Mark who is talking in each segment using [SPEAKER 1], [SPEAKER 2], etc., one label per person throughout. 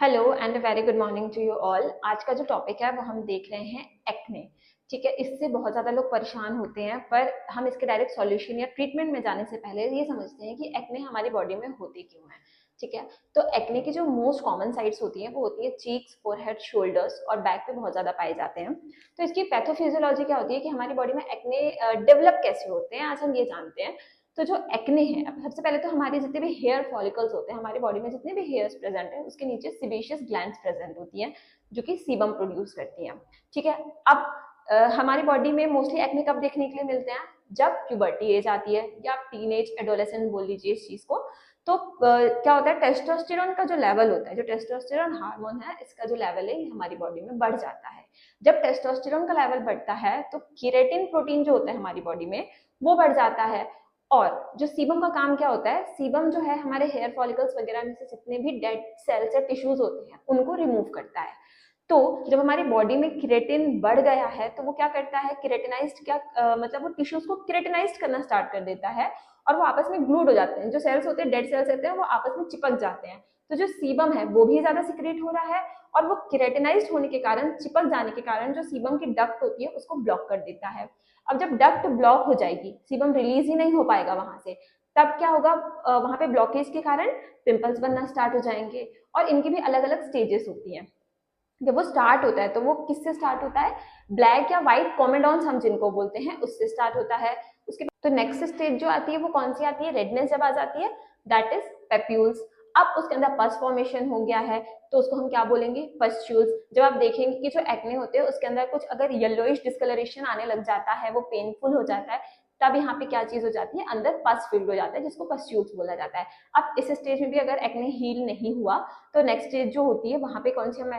[SPEAKER 1] Hello and very good morning to you all. आज का जो टॉपिक है वो हम देख रहे हैं एक्ने। ठीक है, इससे बहुत ज़्यादा लोग परेशान होते हैं, पर हम इसके डायरेक्ट सॉल्यूशन या ट्रीटमेंट में जाने से पहले ये समझते हैं कि एक्ने हमारी बॉडी में होते क्यों हैं। ठीक है, तो एक्ने की जो मोस्ट कॉमन साइट्स होती हैं वो होती है चीक्स, फोरहेड, शोल्डर्स और बैक पे बहुत ज़्यादा पाए जाते हैं। तो इसकी पैथोफिजियोलॉजी क्या होती है कि हमारी बॉडी में एक्ने डेवलप कैसे होते हैं, आज हम ये जानते हैं। तो जो एक्ने है, अब सबसे पहले तो हमारे जितने भी हेयर फॉलिकल्स होते हैं, हमारी बॉडी में जितने भी हेयर्स प्रेजेंट है उसके नीचे सिबेशियस ग्लैंड्स प्रेजेंट होती हैं जो कि सीबम प्रोड्यूस करती हैं। ठीक है, अब हमारी बॉडी में मोस्टली एक्ने कब देखने के लिए मिलते हैं? जब प्यूबर्टी एज आती है या टीनेज एडोलेसेंट बोल लीजिए इस चीज को। तो क्या होता है, टेस्टोस्टेरोन का जो लेवल होता है, जो टेस्टोस्टेरोन हार्मोन है, इसका जो लेवल है ये हमारी बॉडी में बढ़ जाता है। जब टेस्टोस्टेरोन का लेवल बढ़ता है तो केराटिन प्रोटीन जो होता है हमारी बॉडी में वो बढ़ जाता है। और जो सीबम का काम क्या होता है, सीबम जो है हमारे हेयर फॉलिकल्स वगैरह में से जितने भी डेड सेल्स या टिश्यूज होते हैं उनको रिमूव करता है। तो जब हमारी बॉडी में केराटिन बढ़ गया है तो वो क्या करता है, केराटिनाइज्ड क्या मतलब वो टिश्यूज को केराटिनाइज्ड करना स्टार्ट कर देता है और वो आपस में ग्लूड हो जाते हैं। जो सेल्स होते हैं, डेड सेल्स होते हैं, वो आपस में चिपक जाते हैं। तो जो सीबम है वो भी ज्यादा सिक्रेट हो रहा है और वो केराटिनाइज्ड होने के कारण, चिपक जाने के कारण जो सीबम की डक्ट होती है उसको ब्लॉक कर देता है। अब जब डक्ट ब्लॉक हो जाएगी, सीबम रिलीज ही नहीं हो पाएगा वहां से, तब क्या होगा, वहां पे ब्लॉकेज के कारण पिंपल्स बनना स्टार्ट हो जाएंगे। और इनकी भी अलग अलग स्टेजेस होती हैं। जब वो स्टार्ट होता है तो वो किससे स्टार्ट होता है? ब्लैक या व्हाइट कॉमेडॉन्स हम जिनको बोलते हैं उससे स्टार्ट होता है। उसके बाद तो नेक्स्ट स्टेज जो आती है वो कौन सी आती है? रेडनेस जब आ जाती है, दैट इज पेप्यूल्स। अब उसके अंदर पस फॉर्मेशन हो गया है तो उसको हम क्या बोलेंगे? पस्ट्यूल्स। जब आप देखेंगे कि जो एक्ने होते हैं उसके अंदर कुछ अगर येलोइश डिस्कलरेशन आने लग जाता है, वो पेनफुल हो जाता है, तब यहाँ पे क्या चीज हो जाती है, अंदर पस फिल्ड हो जाता है जिसको पस्ट्यूल्स बोला जाता है। अब इस स्टेज में भी अगर एक्ने हील नहीं हुआ तो नेक्स्ट स्टेज जो होती है वहां पे कौन सी हम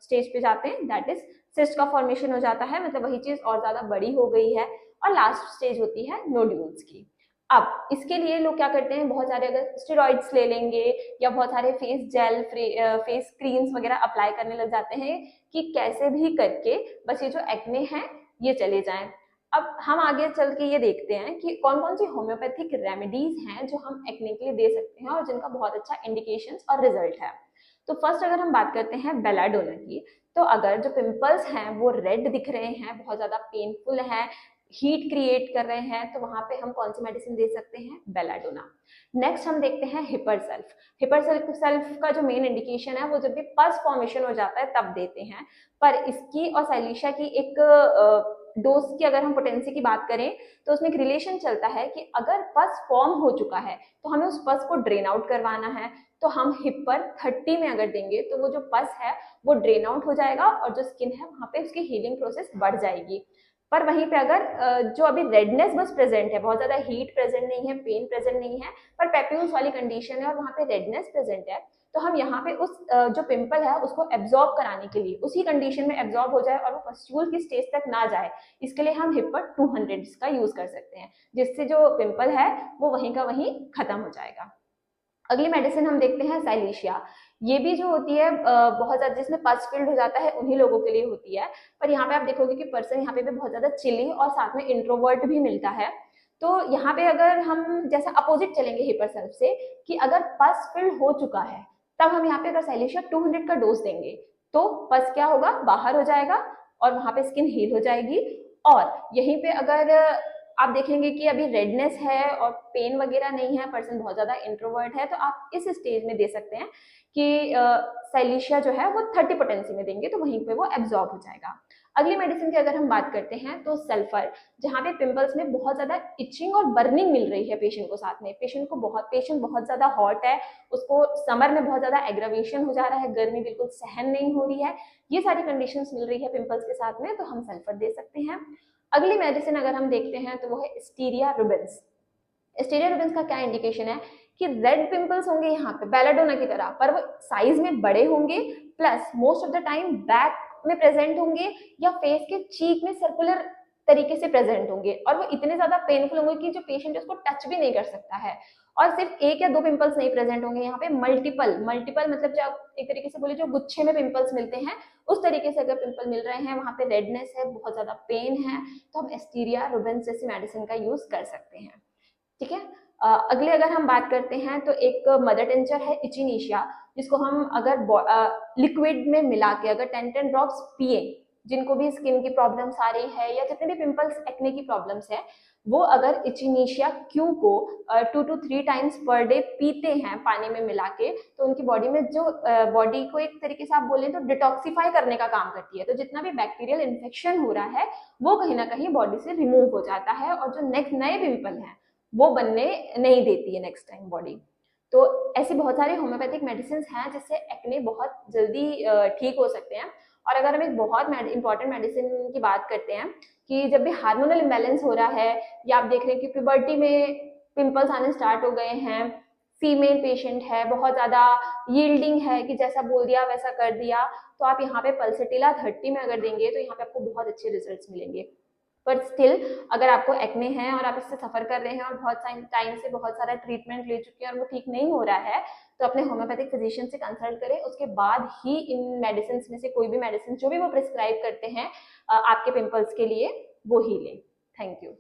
[SPEAKER 1] स्टेज पे जाते हैं, दैट इज सिस्ट का फॉर्मेशन हो जाता है, मतलब वही चीज और ज्यादा बड़ी हो गई है। और लास्ट स्टेज होती है नोड्यूल्स की। अब इसके लिए लोग क्या करते हैं, बहुत सारे अगर स्टेरॉइड्स ले लेंगे या बहुत सारे फेस जेल, फेस क्रीम्स वगैरह अप्लाई करने लग जाते हैं कि कैसे भी करके बस ये जो एक्ने है ये चले जाएं। अब हम आगे चल के ये देखते हैं कि कौन कौन सी होम्योपैथिक रेमेडीज हैं जो हम एक्ने के लिए दे सकते हैं और जिनका बहुत अच्छा इंडिकेशन और रिजल्ट है। तो फर्स्ट अगर हम बात करते हैं बेलाडोना की, तो अगर जो पिंपल्स हैं वो रेड दिख रहे हैं, बहुत ज्यादा पेनफुल है, हीट क्रिएट कर रहे हैं, तो वहां पे हम कौन सी मेडिसिन दे सकते हैं? बेलाडोना। नेक्स्ट हम देखते हैं हिपर सेल्फ। हिपर सेल्फ का जो मेन इंडिकेशन है वो जब भी पस फॉर्मेशन हो जाता है तब देते हैं। पर इसकी और साइलिशा की एक डोज की अगर हम पोटेंसी की बात करें तो उसमें एक रिलेशन चलता है कि अगर पस फॉर्म हो चुका है तो हमें उस पस को ड्रेन आउट करवाना है। तो हम हिपर 30 में अगर देंगे तो वो जो पस है वो ड्रेन आउट हो जाएगा और जो स्किन है वहां पे उसकी हीलिंग प्रोसेस बढ़ जाएगी। पर वहीं पे अगर जो अभी रेडनेस बस प्रेजेंट है, बहुत ज्यादा हीट प्रेजेंट नहीं है, पेन प्रेजेंट नहीं है, पर पेप्यूल्स वाली कंडीशन है और वहां पे रेडनेस प्रेजेंट है, तो हम यहाँ पे उस जो पिंपल है उसको एब्जॉर्ब कराने के लिए, उसी कंडीशन में एब्जॉर्ब हो जाए और वो पस्ट्यूल की स्टेज तक ना जाए, इसके लिए हम हिपर 200 का यूज कर सकते हैं, जिससे जो पिंपल है वो वहीं का वहीं खत्म हो जाएगा। अगली मेडिसिन हम देखते हैं साइलिशिया। ये भी जो होती है बहुत ज्यादा, जिसमें पस फिल्ड हो जाता है उन्हीं लोगों के लिए होती है। पर यहाँ पे आप देखोगे कि पर्सन यहाँ पे भी बहुत ज्यादा चिली और साथ में इंट्रोवर्ट भी मिलता है। तो यहाँ पे अगर हम जैसे अपोजिट चलेंगे हिपर सेल्फ से, कि अगर पस फिल्ड हो चुका है तब हम यहाँ पे अगर साइलिशिया 200 का डोज देंगे तो पस क्या होगा, बाहर हो जाएगा और वहां पे स्किन हील हो जाएगी। और यहीं पे अगर आप देखेंगे कि अभी रेडनेस है और पेन वगैरह नहीं है, पर्सन बहुत ज्यादा इंट्रोवर्ट है, तो आप इस स्टेज में दे सकते हैं कि साइलिशिया जो है वो 30 पोटेंसी में देंगे तो वहीं पे वो एब्जॉर्ब हो जाएगा। अगली मेडिसिन की अगर हम बात करते हैं तो सल्फर, जहाँ पे पिंपल्स में बहुत ज्यादा इचिंग और बर्निंग मिल रही है पेशेंट को, साथ में पेशेंट बहुत ज्यादा हॉट है, उसको समर में बहुत ज्यादा एग्रावेशन हो जा रहा है, गर्मी बिल्कुल सहन नहीं हो रही है, ये सारी कंडीशंस मिल रही है पिंपल्स के साथ में, तो हम सल्फर दे सकते हैं। अगली मेडिसिन अगर हम देखते हैं तो वो है स्टीरिया रुबिन्स। स्टीरिया रुबिन्स का क्या इंडिकेशन है कि रेड पिंपल्स होंगे यहाँ पे बेलाडोना की तरह, पर वो साइज में बड़े होंगे, plus most of the time back में प्रेजेंट होंगे या फेस के चीक में सर्कुलर तरीके से प्रेजेंट होंगे, और वो इतने ज्यादा पेनफुल होंगे कि जो पेशेंट उसको टच भी नहीं कर सकता है। और सिर्फ एक या दो पिंपल्स नहीं प्रेजेंट होंगे यहाँ पे, मल्टीपल मल्टीपल, मतलब जो एक तरीके से बोले जो गुच्छे में पिंपल्स मिलते हैं उस तरीके से अगर पिंपल मिल रहे हैं, वहां पे रेडनेस है, बहुत ज्यादा पेन है, तो हम एस्टीरिया रुबिन्स जैसी मेडिसिन का यूज कर सकते हैं। ठीक है, अगले अगर हम बात करते हैं तो एक मदर टिंचर है इचिनीशिया, जिसको हम अगर लिक्विड में मिला के अगर 10 ड्रॉप्स पिए, जिनको भी स्किन की प्रॉब्लम्स आ रही है या जितने भी पिंपल्स एक्ने की प्रॉब्लम्स है, वो अगर इचिनीशिया क्यू को 2 to 3 टाइम्स पर डे पीते हैं पानी में मिला के, तो उनकी बॉडी में जो बॉडी को एक तरीके से आप बोलें तो डिटॉक्सिफाई करने का काम करती है। तो जितना भी बैक्टीरियल इन्फेक्शन हो रहा है वो कहीं ना कहीं बॉडी से रिमूव हो जाता है, और जो नेक्स्ट नए पिंपल हैं वो बनने नहीं देती है नेक्स्ट टाइम बॉडी। तो ऐसी बहुत सारी होम्योपैथिक मेडिसिन हैं जिससे एक्ने बहुत जल्दी ठीक हो सकते हैं। और अगर हम एक बहुत इंपॉर्टेंट मेडिसिन की बात करते हैं कि जब भी हार्मोनल इम्बैलेंस हो रहा है, या आप देख रहे हैं कि प्यूबर्टी में पिंपल्स आने स्टार्ट हो गए हैं, फीमेल पेशेंट है, बहुत ज़्यादा यील्डिंग है कि जैसा बोल दिया वैसा कर दिया, तो आप यहाँ पे पल्सेटिला 30 में अगर देंगे तो यहाँ पे आपको बहुत अच्छे रिजल्ट्स मिलेंगे। पर स्टिल अगर आपको एक्ने है और आप इससे सफर कर रहे हैं और बहुत टाइम से बहुत सारा ट्रीटमेंट ले चुके हैं और वो ठीक नहीं हो रहा है, तो अपने होम्योपैथिक फिजिशियन से कंसल्ट करें, उसके बाद ही इन मेडिसिन में से कोई भी मेडिसिन जो भी वो प्रिस्क्राइब करते हैं आपके पिंपल्स के लिए, वो ही लें। Thank you.